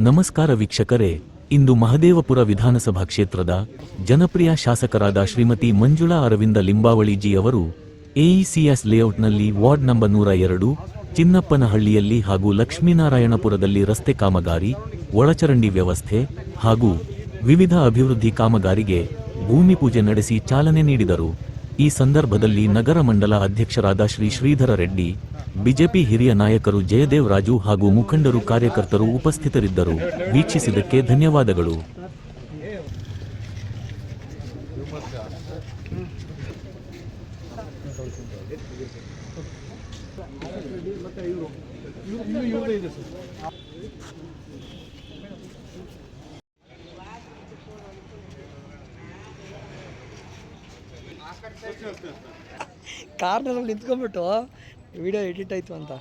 ನಮಸ್ಕಾರ ವೀಕ್ಷಕರೇ, ಇಂದು ಮಹದೇವಪುರ ವಿಧಾನಸಭಾ ಕ್ಷೇತ್ರದ ಜನಪ್ರಿಯ ಶಾಸಕರಾದ ಶ್ರೀಮತಿ ಮಂಜುಳಾ ಅರವಿಂದ ಲಿಂಬಾವಳಿಜಿ ಅವರು ಎಇಸಿಎಸ್ ಲೇಔಟ್ನಲ್ಲಿ ವಾರ್ಡ್ ನಂಬರ್ 102 ಚಿನ್ನಪ್ಪನಹಳ್ಳಿಯಲ್ಲಿ ಹಾಗೂ ಲಕ್ಷ್ಮೀನಾರಾಯಣಪುರದಲ್ಲಿ ರಸ್ತೆ ಕಾಮಗಾರಿ, ಒಳಚರಂಡಿ ವ್ಯವಸ್ಥೆ ಹಾಗೂ ವಿವಿಧ ಅಭಿವೃದ್ಧಿ ಕಾಮಗಾರಿಗೆ ಭೂಮಿ ಪೂಜೆ ನಡೆಸಿ ಚಾಲನೆ ನೀಡಿದರು. ಈ ಸಂದರ್ಭದಲ್ಲಿ ನಗರ ಮಂಡಲ ಅಧ್ಯಕ್ಷರಾದ ಶ್ರೀ ಶ್ರೀಧರ ರೆಡ್ಡಿ, ಬಿಜೆಪಿ ಹಿರಿಯ ನಾಯಕರು ಜಯದೇವ್ ರಾಜು ಹಾಗೂ ಮುಖಂಡರು ಕಾರ್ಯಕರ್ತರು ಉಪಸ್ಥಿತರಿದ್ದರು. ವೀಕ್ಷಿಸಿದ್ದಕ್ಕೆ ಧನ್ಯವಾದಗಳು. ಕಾರ್ನಲ್ಲಿ ನಿಂತ್ಕೊಂಡ್ಬಿಟ್ಟು ವಿಡಿಯೋ ಎಡಿಟ್ ಆಯ್ತು ಅಂತ ಬಾ